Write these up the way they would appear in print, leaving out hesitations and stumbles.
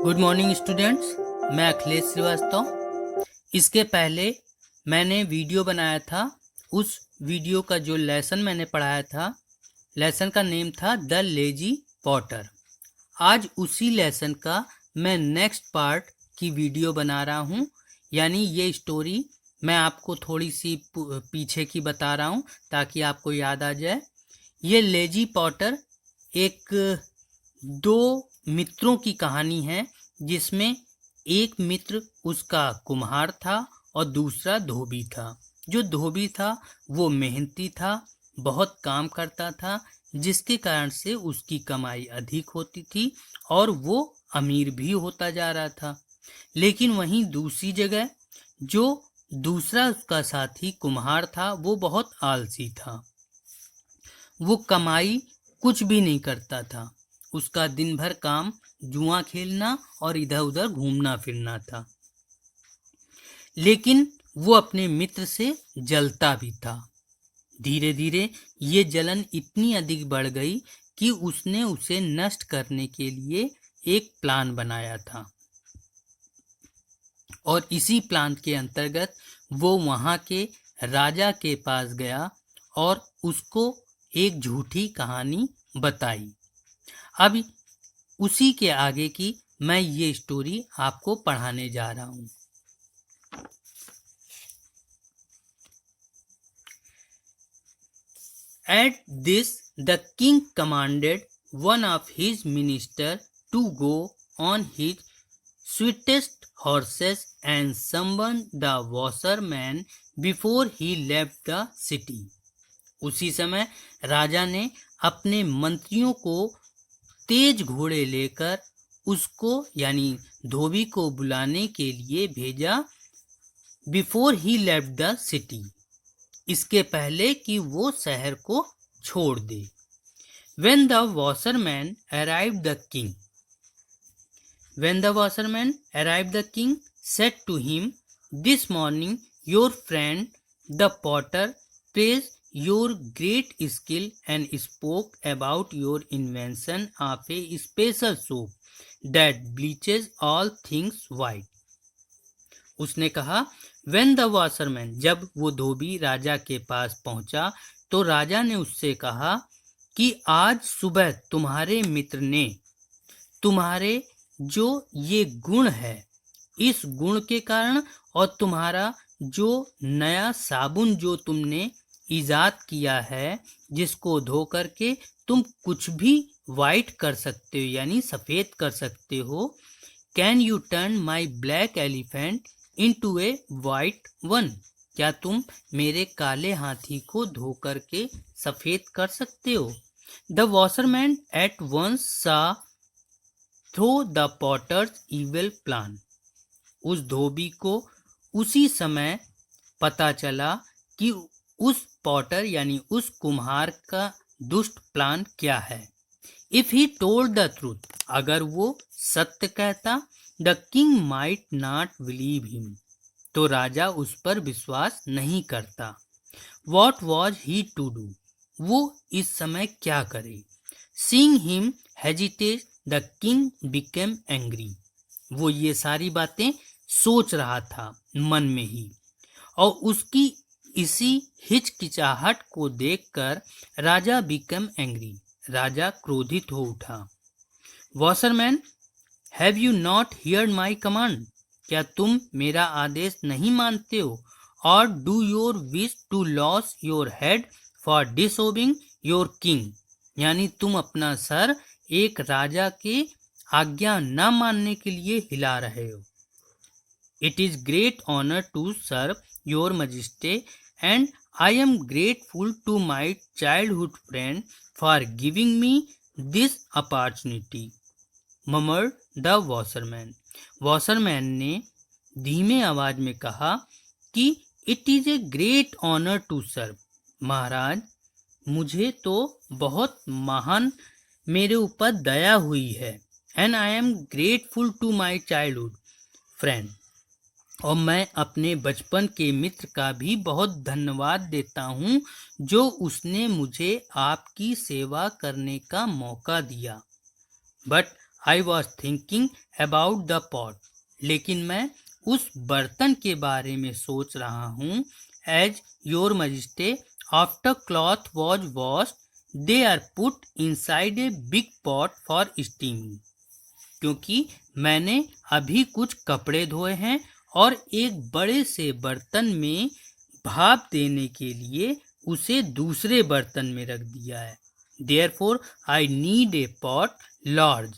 Good morning students, मैं अखिलेश श्रीवास्तव। इसके पहले मैंने वीडियो बनाया था। उस वीडियो का जो लेसन मैंने पढ़ाया था, लेसन का नेम था द लेजी पॉटर। आज उसी लेसन का मैं नेक्स्ट पार्ट की वीडियो बना रहा हूँ। यानी ये स्टोरी मैं आपको थोड़ी सी पीछे की बता रहा हूँ ताकि आपको याद आ जाए। ये लेजी पॉटर एक दो मित्रों की कहानी है, जिसमें एक मित्र उसका कुम्हार था और दूसरा धोबी था। जो धोबी था वो मेहनती था, बहुत काम करता था, जिसके कारण से उसकी कमाई अधिक होती थी और वो अमीर भी होता जा रहा था। लेकिन वहीं दूसरी जगह जो दूसरा उसका साथी कुम्हार था वो बहुत आलसी था। वो कमाई कुछ भी नहीं करता था। उसका दिन भर काम जुआ खेलना और इधर उधर घूमना फिरना था। लेकिन वो अपने मित्र से जलता भी था। धीरे धीरे ये जलन इतनी अधिक बढ़ गई कि उसने उसे नष्ट करने के लिए एक प्लान बनाया था। और इसी प्लान के अंतर्गत वो वहां के राजा के पास गया और उसको एक झूठी कहानी बताई। अब उसी के आगे की मैं ये स्टोरी आपको पढ़ाने जा रहा हूँ। At this, the king commanded one of his ministers to go on his swiftest horses and summon the washerman before he left the city. उसी समय राजा ने अपने मंत्रियों को तेज घोड़े लेकर उसको यानी धोबी को बुलाने के लिए भेजा। Before he left the city, इसके पहले कि वो शहर को छोड़ दे। When the washerman arrived the king, when the washerman arrived the king said to him, "This morning your friend the potter praised your great skill and spoke about your invention of a special soap that bleaches all things white." उसने कहा, When the washerman, जब वो धोबी राजा के पास पहुंचा तो राजा ने उससे कहा कि आज सुबह तुम्हारे मित्र ने तुम्हारे जो ये गुण है, इस गुण के कारण और तुम्हारा जो नया साबुन जो तुमने इजाद किया है, जिसको धो करके तुम कुछ भी वाइट कर सकते हो यानी सफ़ेद कर सकते हो, can U turn my black elephant into A white one, क्या तुम मेरे काले हाथी को धो करके सफ़ेद कर सकते हो? The washerman at once saw through the potter's evil plan, उस धोबी को उसी समय पता चला कि उस पॉटर यानी उस कुम्हार का दुष्ट प्लान क्या है। If he told the truth, अगर वो सत्य कहता, the king might not believe him, तो राजा उस पर विश्वास नहीं करता। What was he to do, वो इस समय क्या करे? Seeing him hesitate the king became angry, वो ये सारी बातें सोच रहा था मन में ही, और उसकी इसी हिचकिचाहट को देखकर राजा बिकम एंग्री, राजा क्रोधित हो उठा। Washerman, have you not heard my command, क्या तुम मेरा आदेश नहीं मानते हो? और do your wish to lose your head for disobeying your king, यानी तुम अपना सर एक राजा के आज्ञा न मानने के लिए हिला रहे हो। It is great honour to serve your majesty and I am grateful to my childhood friend for giving me this opportunity, murmured the washerman. Washerman ने धीमे आवाज में कहा कि it is a great honour to serve, महाराज मुझे तो बहुत महान मेरे ऊपर दया हुई है, and I am grateful to my childhood friend, और मैं अपने बचपन के मित्र का भी बहुत धन्यवाद देता हूँ जो उसने मुझे आपकी सेवा करने का मौका दिया। But I was thinking about the pot, लेकिन मैं उस बर्तन के बारे में सोच रहा हूँ। As your majesty, after cloth was washed they are put inside a big pot for steaming, क्योंकि मैंने अभी कुछ कपड़े धोए हैं और एक बड़े से बर्तन में भाप देने के लिए उसे दूसरे बर्तन में रख दिया है। Therefore, I need a pot large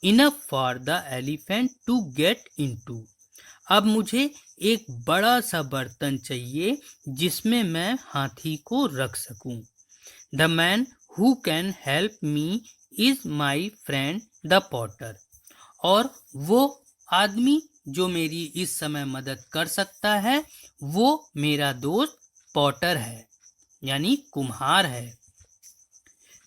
enough for the elephant to get into. अब मुझे एक बड़ा सा बर्तन चाहिए जिसमें मैं हाथी को रख सकूं। The man who can help me is my friend the potter. और वो आदमी जो मेरी इस समय मदद कर सकता है वो मेरा दोस्त पॉटर है, यानी कुम्हार है।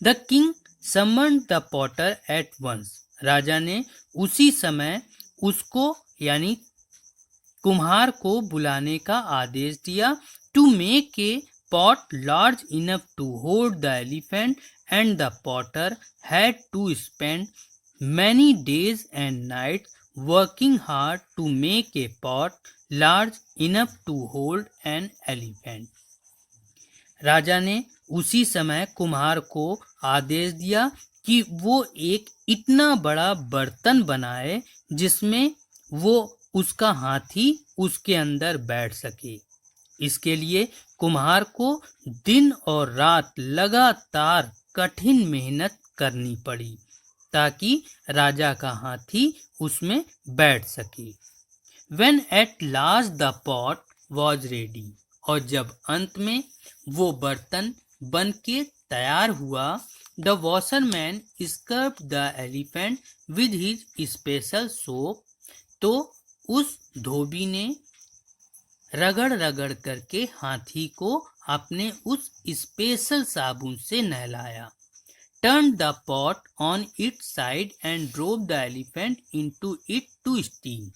The king summoned the potter at once, राजा ने उसी समय उसको यानी कुम्हार को बुलाने का आदेश दिया। To make a pot large enough to hold the elephant and the potter had to spend many days and night working hard to make a pot large enough to hold an elephant. राजा ने उसी समय कुम्हार को आदेश दिया कि वो एक इतना बड़ा बर्तन बनाए जिसमें वो उसका हाथी उसके अंदर बैठ सके। इसके लिए कुम्हार को दिन और रात लगातार कठिन मेहनत करनी पड़ी ताकि राजा का हाथी उसमें बैठ सके। When at last the pot was ready, और जब अंत में वो बर्तन बन के तैयार हुआ, the washerman scrubbed the elephant with his special soap, तो उस धोबी ने रगड़ रगड़ करके हाथी को अपने उस स्पेशल साबुन से नहलाया। Turned the pot on its side and drove the elephant into it to steam,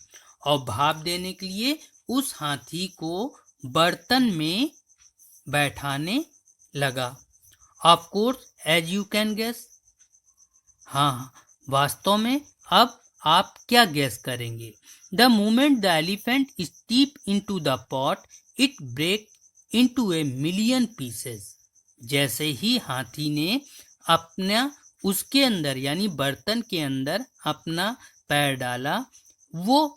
और भाप देने के लिए उस हाथी को बर्तन में बैठाने लगा। Of course as you can guess, हाँ वास्तव में अब आप क्या गेस करेंगे। The moment the elephant steep into the pot it break into a million pieces, जैसे ही हाथी ने अपना उसके अंदर यानी बर्तन के अंदर अपना पैर डाला, वो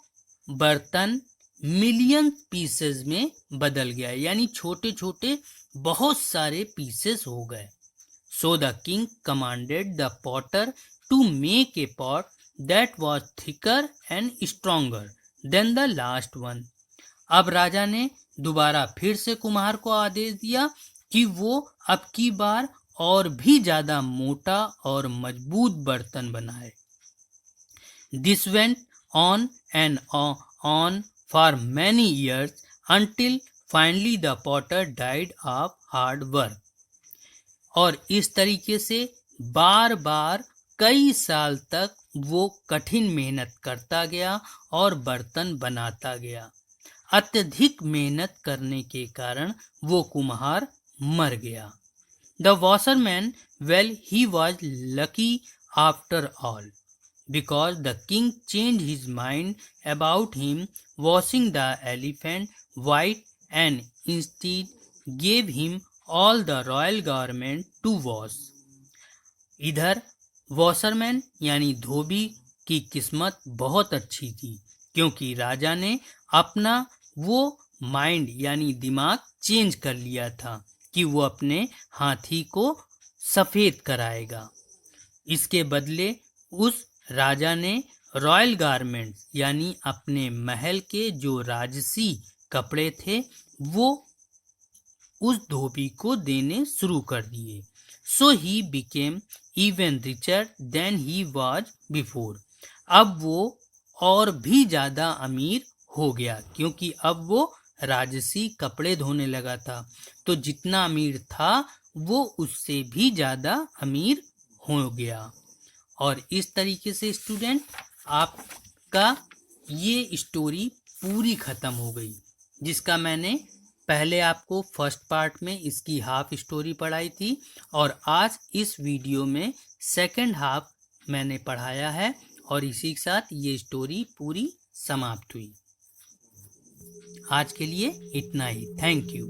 बर्तन मिलियन पीसेस में बदल गया, यानी छोटे छोटे बहुत सारे पीसेस हो गए। So the king commanded the potter to make a pot that was thicker and stronger than the last one. अब राजा ने दोबारा फिर से कुम्हार को आदेश दिया कि वो अब की बार और भी ज्यादा मोटा और मजबूत बर्तन बनाए। This went on and on for many years until finally the potter died of hard work, और इस तरीके से बार बार कई साल तक वो कठिन मेहनत करता गया और बर्तन बनाता गया। अत्यधिक मेहनत करने के कारण वो कुम्हार मर गया। The washerman, well, he was lucky after all, because the king changed his mind about him washing the elephant white and instead gave him all the royal garment to wash. इधर वॉशरमैन यानी धोबी की किस्मत बहुत अच्छी थी, क्योंकि राजा ने अपना वो माइंड यानी दिमाग चेंज कर लिया था कि वो अपने हाथी को सफ़ेद कराएगा। इसके बदले उस राजा ने रॉयल गारमेंट यानी अपने महल के जो राजसी कपड़े थे वो उस धोबी को देने शुरू कर दिए। So he became even richer than he was before. अब वो और भी ज़्यादा अमीर हो गया, क्योंकि अब वो राजसी कपड़े धोने लगा था, तो जितना अमीर था वो उससे भी ज़्यादा अमीर हो गया। और इस तरीके से स्टूडेंट आपका ये स्टोरी पूरी ख़त्म हो गई, जिसका मैंने पहले आपको फर्स्ट पार्ट में इसकी हाफ स्टोरी पढ़ाई थी, और आज इस वीडियो में सेकंड हाफ मैंने पढ़ाया है और इसी के साथ ये स्टोरी पूरी समाप्त हुई। आज के लिए इतना ही। Thank you.